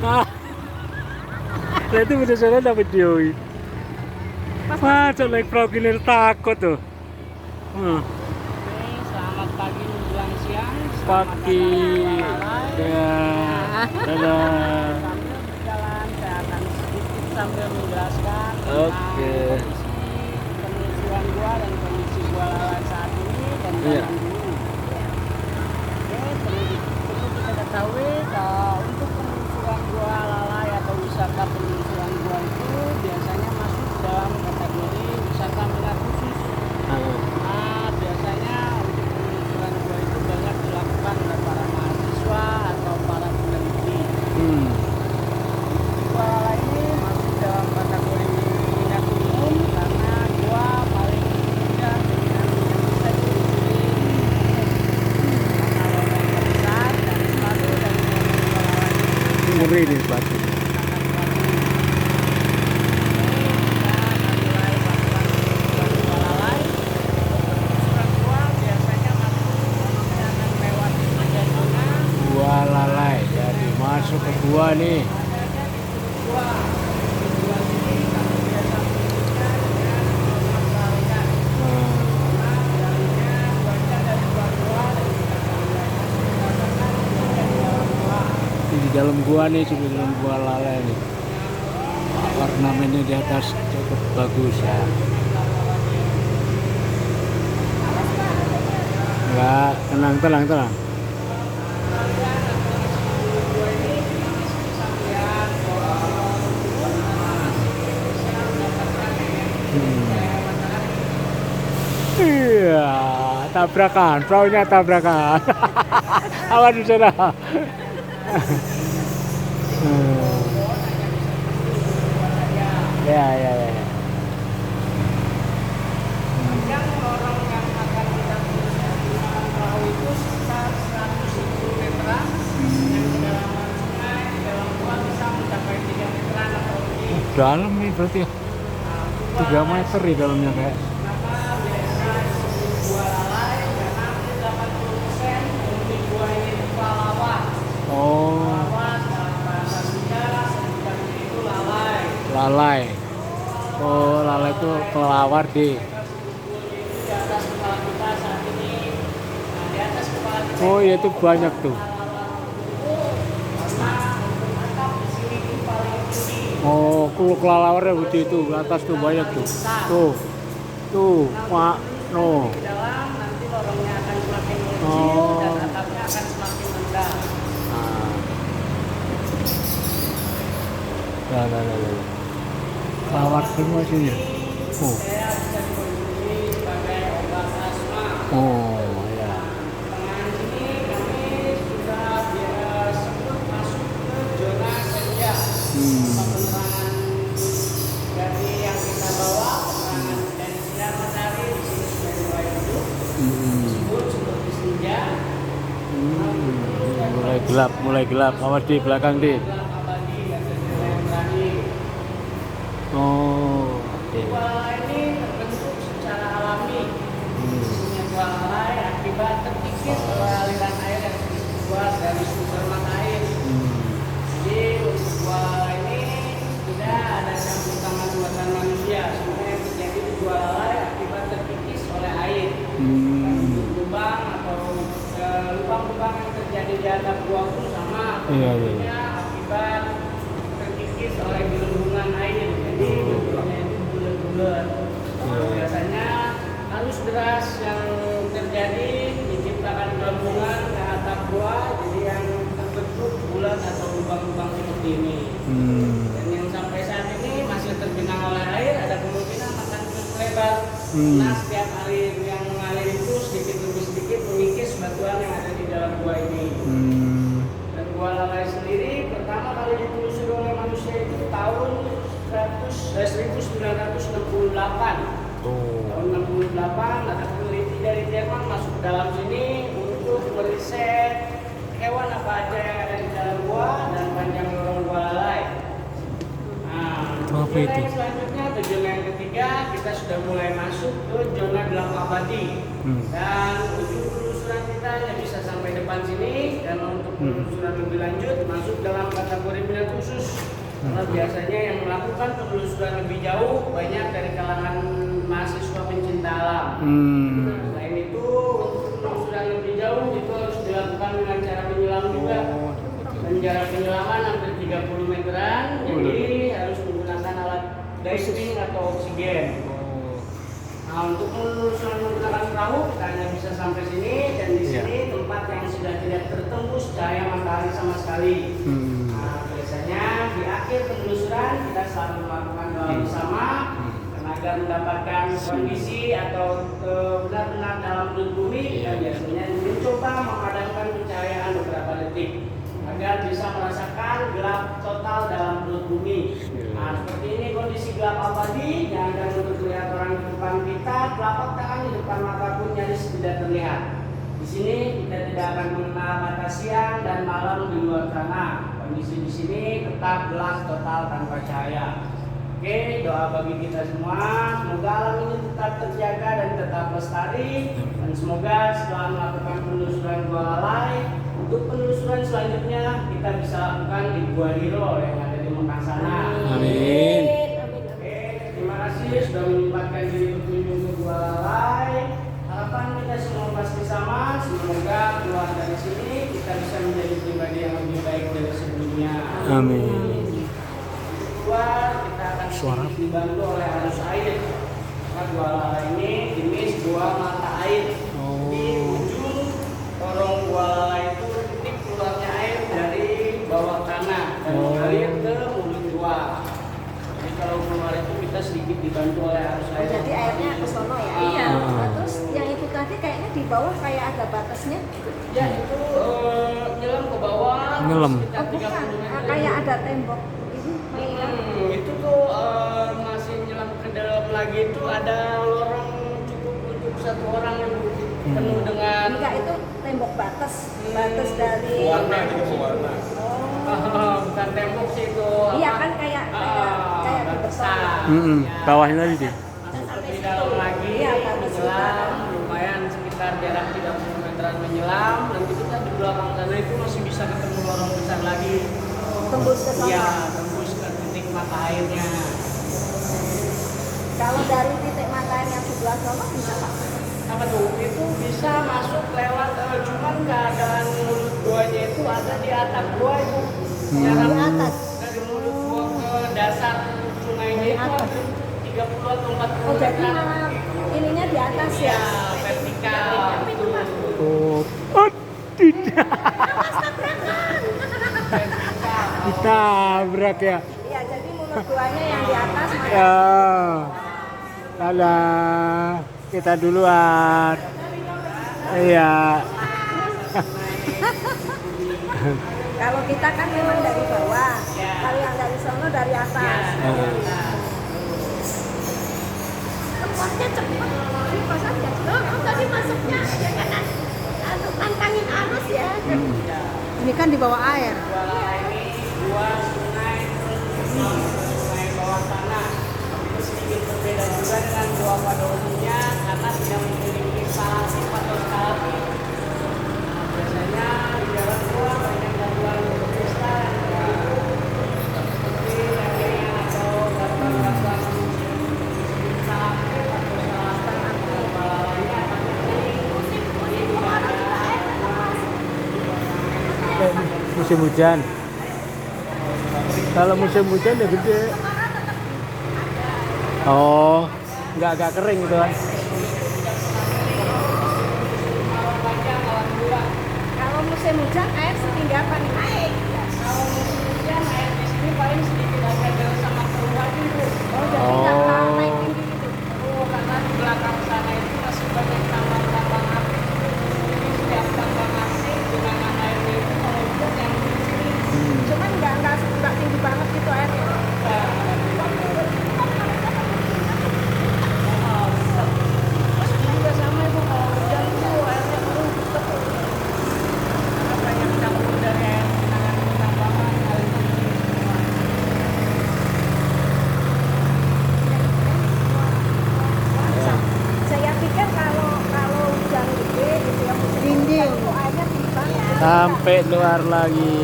Ah, berarti udah sana dapat videoin. Masa naik perahu gini takut tuh. Hmm. Oke, selamat pagi menjelang siang. Selamat Pagi. datang di Ya. Dadah. Sambil berjalan, saya akan sedikit sambil menjelaskan Oke. tentang kondisi penelusuran gua dan kondisi gua lalai saat ini dan Iya. zaman dulu. Oke, perlu kita ketahui kalau untuk penelusuran gua lalai atau wisata penelusuran gua itu biasanya masuk dalam kategori wisata minat khusus. Nah, biasanya untuk penelusuran gua itu banyak dilakukan oleh para mahasiswa atau para peneliti. Hmm. Gua lalai ini masuk dalam kategori minat umum karena gua paling mudah dengan yang bisa ditelusuri karena lorongnya besar dan sepatu dan gua lalai ini Ngeri nih sepatu. sangat bagus. Kita mulai melakukan penelusuran gua lalai. Penelusuran gua biasanya masuk akan lewat 3 zona. Gua lalai. Jadi masuk ke gua nih. Adanya di sudut gua. Di gua sini kami biasa menyebutnya dengan zona pelarian. Hmm. Karena jalannya cuaca dari luar gua dan kita pelariannya berdasarkan cuaca di dalam gua. Di dalam gua nih, cuma di dalam gua lalai nih. Ornamennya di atas cukup bagus ya. Enggak, tenang, tenang, tenang. Pelarian atau di sudut gua ini kita masih bisa melihat pohon-pohon masih bisa mendapatkan kayak matahari. Iya, tabrakan, perahunya tabrakan. Awas di sana. Ya, ya, ya. Panjang lorong yang akan kita telusuri menggunakan perahu itu sekitar 110 meteran. Dengan kedalaman sungai di dalam gua bisa mencapai 3 meteran atau lebih. Dalam nih berarti ya. 3 meter di dalamnya kayak. Kenapa biasa disebut gua lalai? Karena hampir 80% penghuni gua ini itu kelelawar. Oh, Kelelawar dalam bahasa Sunda sebutannya itu lalai. lalai. Oh, lalai itu kelelawar deh. Mereka berkumpul itu di atas kepala kita saat ini. Nah, di atas kepala kita Oh, iya itu banyak tuh. karena untuk atap di sini itu paling tinggi. Oh, kalau kelelawarnya begitu itu, ke atas tuh banyak tuh. Tuh, Pak, no. Di dalam nanti lorongnya akan semakin mengecil Oh. dan atapnya akan semakin rendah. Nah. Kelelawar semua sini. Oh, Saya bisa dikonstruksi sebagai obat asma. oh, ya. Dengan ini kami sudah sempat masuk ke zona senja. Penerangan dari yang kita bawa, penerangan dari sinar matahari di sini sudah mulai hidup. Disebut seperti senja. Mulai gelap. Awas di belakang di. Gelap abadi dan mulai berakhir. Oh, oke. Gua lalai ini terbentuk secara alami. Isinya gua lalai akibat terkikis oleh aliran air yang keluar dari sumber mata air. Jadi untuk gua lalai ini tidak ada campur tangan buatan manusia. Semua yang terjadi di gua lalai akibat terkikis oleh air. Lubang atau lubang-lubang yang terjadi di atap gua pun sama. Iya. Bentuknya akibat terkikis oleh gelembungan air. Jadi bentuknya itu bulat-bulat. Biasanya arus deras yang terjadi menciptakan gelembungan ke atap gua, jadi yang terbentuk bulat atau lubang-lubang seperti ini. Dan yang sampai saat ini masih tergenang oleh air, ada kemungkinan akan terus lebar. Nah, setiap air yang mengalir itu sedikit demi sedikit mengikis batuan yang ada di dalam gua ini. Dan gua lalai sendiri pertama kali ditelusuri oleh manusia itu tahun 1968. Tahun 68 ada peneliti dari Jerman masuk ke dalam sini untuk meriset hewan apa aja yang ada di dalam gua dan panjang lorong gua lalai. Nah, Apa zona itu? yang selanjutnya ke zona yang ketiga kita sudah mulai masuk ke zona gelap abadi. Dan ujung penelusuran kita hanya bisa sampai depan sini dan untuk penelusuran lebih lanjut masuk dalam kategori minat biasanya yang melakukan penelusuran lebih jauh banyak dari kalangan mahasiswa pencinta alam. Selain itu, untuk penelusuran lebih jauh itu harus dilakukan dengan cara menyelam juga. Dan jarak penyelaman hampir 30 meteran, jadi harus menggunakan alat diving atau oksigen. Nah, untuk penelusuran menggunakan perahu kita hanya bisa sampai sini, dan di sini tempat yang sudah tidak tertembus cahaya matahari sama sekali. Nah, biasanya di akhir penelusuran kita selalu melakukan doa bersama agar mendapatkan kondisi atau benar-benar dalam perut bumi. Dan biasanya mencoba memadamkan pencahayaan beberapa detik agar bisa merasakan gelap total dalam perut bumi. Nah, seperti ini kondisi gelap abadi yang akan untuk terlihat orang di depan kita, telapak tangan di depan mata pun nyaris tidak terlihat. Di sini kita tidak akan mengenal batas siang dan malam di luar sana. Kondisi di sini tetap gelap total tanpa cahaya. Oke, doa bagi kita semua, semoga alam ini tetap terjaga dan tetap lestari, dan semoga setelah melakukan penelusuran Gua Lalai, untuk penelusuran selanjutnya kita bisa lakukan di Gua Hiro yang ada di Mekah sana. Amin. Oke, terima kasih sudah menyempatkan diri berkunjung ke Gua Lalai. Harapan kita semua pasti sama, semoga keluar dari sini kita bisa menjadi pribadi yang lebih baik dari sebelumnya. Amin. Kita akan sedikit dibantu oleh arus air. Karena Gua Lalai ini jenis gua mata air. Di ujung lorong Gua Lalai itu titik keluarnya air dari bawah tanah dan mengalir ke mulut gua. Jadi kalau keluar itu kita sedikit dibantu oleh arus air. Jadi airnya ke sono ya? Iya. Terus yang itu tadi kayaknya di bawah kayak ada batasnya. Ya itu nyelam ke bawah. Nyelam. Sekitar 30 Bukan, meter. kayak ada tembok. Itu tuh masih nyelam ke dalam lagi itu ada lorong cukup untuk satu orang yang penuh dengan Enggak, itu tembok batas dari Warna itu warna. bukan tembok sih itu. Iya kan kayak di beton. Bawahnya tadi deh. Masuk lebih dalam lagi, Iya, batas menyelam, lumayan sekitar jarak 30 meteran menyelam, dan kita di belakang sana itu masih bisa ketemu lorong besar lagi. Tembus ke sono. Iya, tembus ke titik mata airnya. Kalau dari titik mata air yang sebelah sono bisa Pak? Apa tuh? Itu bisa masuk lewat, cuman keadaan mulut guanya itu ada di atap gua itu. Jarak Di atas. dari mulut gua ke dasar sungainya itu atas. hampir 30 atau 40 Oh jadi meter. malah ininya di atas Iya, ya? vertikal. Oh, tidak. Vertikal. Ditabrak ya. Iya jadi mulut guanya yang di atas. Dadah. Kita duluan. Iya. Kalau kita kan memang dari bawah. Kalau yang dari sono dari atas. Tempatnya cepat. Ini pas aja. Oh, tadi masuknya ya kan tantangin arus ya. Ini kan di bawah air. Gua ini dua sungai sungai bawah tanah. Itu sedikit berbeda juga dengan gua pada umumnya karena tidak memiliki salasi atau skalasi. Biasanya di dalam gua banyak gangguan kristal yang seperti lainnya atau gangguan salasi atau salatan atau lainnya. Musim hujan. Kalau musim hujan ya gede. Oh, nggak kering gitu kan? Kalau musim hujan air setinggi apa nih? Naik. Kalau musim hujan air di sini paling sedikit agak jauh sama keluar itu. Oh jadi nggak naik tinggi gitu. Oh, karena di belakang sana itu masih banyak tambang-tambang api. Jadi setiap tambang api genangan airnya itu kalau hujan yang di sini. Cuman nggak tinggi banget gitu airnya. Masih juga sama itu kalau hujan itu airnya turun tetap. Karena banyak campur dari air genangan tambangan air itu di sini semua. Saya pikir kalau hujan gede gitu ya musim hujan itu airnya tinggi banget. Sampai luar lagi.